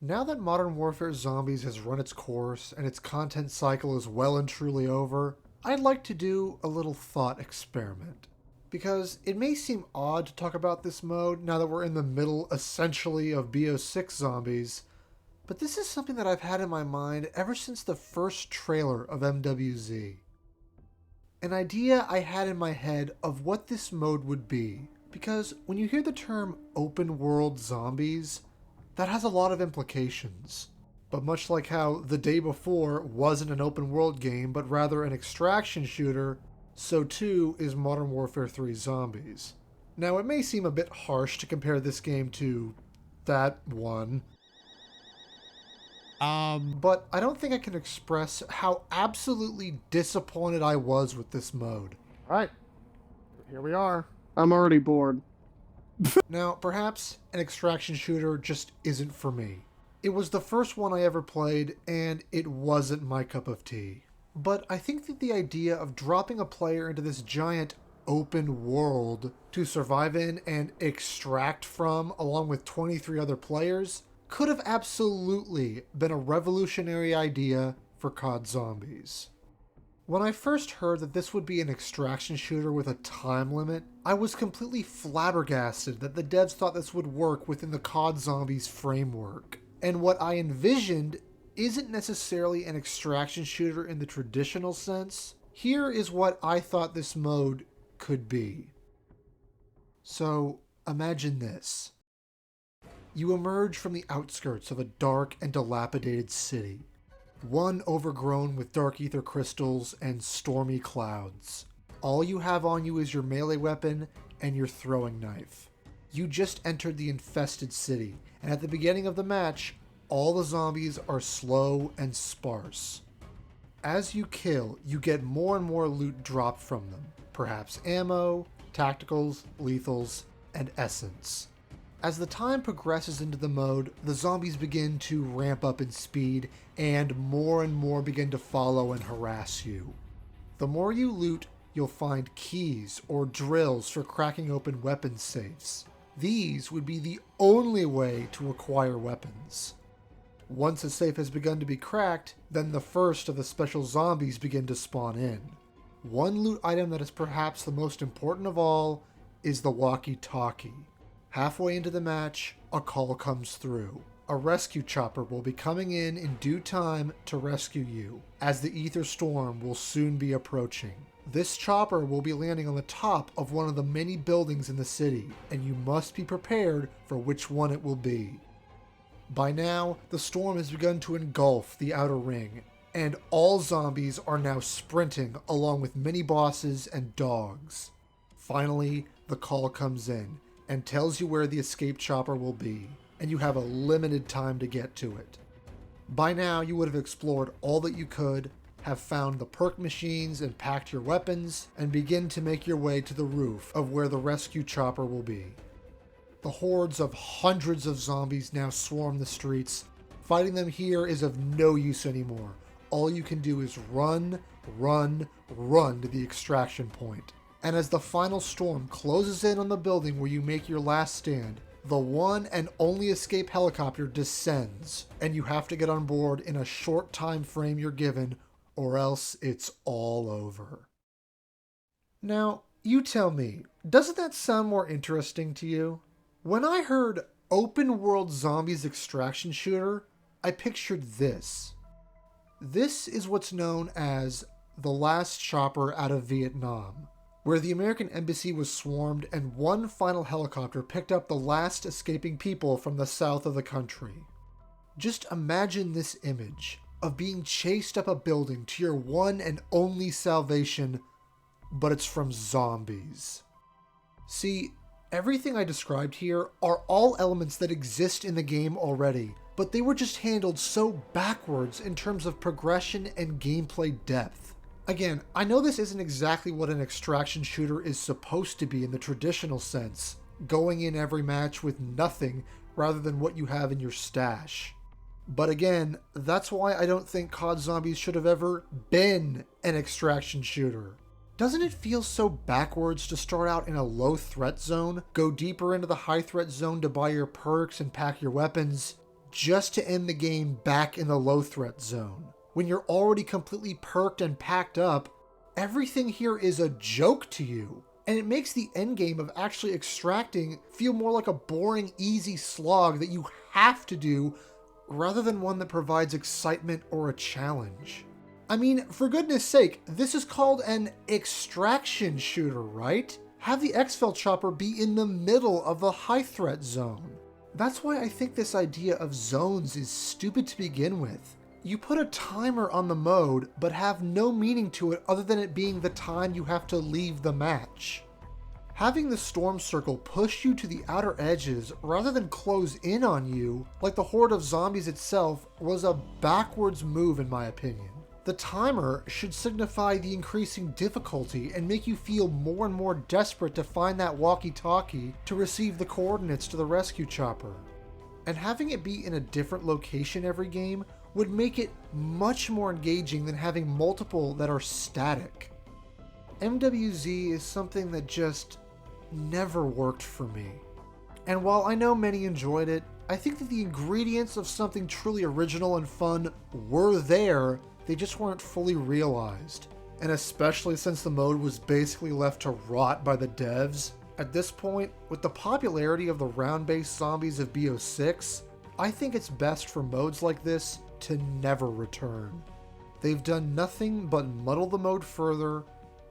Now that Modern Warfare Zombies has run its course and its content cycle is well and truly over, I'd like to do a little thought experiment. Because it may seem odd to talk about this mode now that we're in the middle, essentially, of BO6 zombies, but this is something that I've had in my mind ever since the first trailer of MWZ. An idea I had in my head of what this mode would be, because when you hear the term open world zombies, that has a lot of implications. But much like how The Day Before wasn't an open world game but rather an extraction shooter, so too is Modern Warfare 3 Zombies. Now it may seem a bit harsh to compare this game to that one, but I don't think I can express how absolutely disappointed I was with this mode. Alright, here we are. I'm already bored. Now, perhaps an extraction shooter just isn't for me. It was the first one I ever played, and it wasn't my cup of tea. But I think that the idea of dropping a player into this giant open world to survive in and extract from, along with 23 other players, could have absolutely been a revolutionary idea for COD Zombies. When I first heard that this would be an extraction shooter with a time limit, I was completely flabbergasted that the devs thought this would work within the COD Zombies framework. And what I envisioned isn't necessarily an extraction shooter in the traditional sense. Here is what I thought this mode could be. So, imagine this. You emerge from the outskirts of a dark and dilapidated city. One overgrown with dark ether crystals and stormy clouds. All you have on you is your melee weapon and your throwing knife. You just entered the infested city, and at the beginning of the match, all the zombies are slow and sparse. As you kill, you get more and more loot dropped from them. Perhaps ammo, tacticals, lethals, and essence. As the time progresses into the mode, the zombies begin to ramp up in speed and more begin to follow and harass you. The more you loot, you'll find keys or drills for cracking open weapons safes. These would be the only way to acquire weapons. Once a safe has begun to be cracked, then the first of the special zombies begin to spawn in. One loot item that is perhaps the most important of all is the walkie-talkie. Halfway into the match, a call comes through. A rescue chopper will be coming in due time to rescue you, as the ether storm will soon be approaching. This chopper will be landing on the top of one of the many buildings in the city, and you must be prepared for which one it will be. By now, the storm has begun to engulf the outer ring, and all zombies are now sprinting along with mini bosses and dogs. Finally, the call comes in and tells you where the escape chopper will be, and you have a limited time to get to it. By now, you would have explored all that you could, have found the perk machines and packed your weapons, and begin to make your way to the roof of where the rescue chopper will be. The hordes of hundreds of zombies now swarm the streets. Fighting them here is of no use anymore. All you can do is run to the extraction point. And as the final storm closes in on the building where you make your last stand, the one and only escape helicopter descends, and you have to get on board in a short time frame you're given, or else it's all over. Now, you tell me, doesn't that sound more interesting to you? When I heard open world zombies extraction shooter, I pictured this. This is what's known as the last chopper out of Vietnam, where the American embassy was swarmed and one final helicopter picked up the last escaping people from the south of the country. Just imagine this image of being chased up a building to your one and only salvation, but it's from zombies. See, everything I described here are all elements that exist in the game already, but they were just handled so backwards in terms of progression and gameplay depth. Again, I know this isn't exactly what an extraction shooter is supposed to be in the traditional sense, going in every match with nothing rather than what you have in your stash. But again, that's why I don't think COD Zombies should have ever been an extraction shooter. Doesn't it feel so backwards to start out in a low threat zone, go deeper into the high threat zone to buy your perks and pack your weapons, just to end the game back in the low threat zone. When you're already completely perked and packed up, everything here is a joke to you. And it makes the endgame of actually extracting feel more like a boring, easy slog that you have to do rather than one that provides excitement or a challenge. I mean, for goodness sake, this is called an extraction shooter, right? Have the exfil chopper be in the middle of the high threat zone. That's why I think this idea of zones is stupid to begin with. You put a timer on the mode, but have no meaning to it other than it being the time you have to leave the match. Having the storm circle push you to the outer edges rather than close in on you, like the horde of zombies itself, was a backwards move in my opinion. The timer should signify the increasing difficulty and make you feel more and more desperate to find that walkie-talkie to receive the coordinates to the rescue chopper. And having it be in a different location every game would make it much more engaging than having multiple that are static. MWZ is something that just never worked for me. And while I know many enjoyed it, I think that the ingredients of something truly original and fun were there, they just weren't fully realized. And especially since the mode was basically left to rot by the devs, at this point, with the popularity of the round-based zombies of BO6, I think it's best for modes like this to never return. They've done nothing but muddle the mode further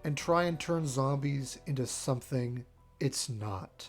and try and turn zombies into something it's not.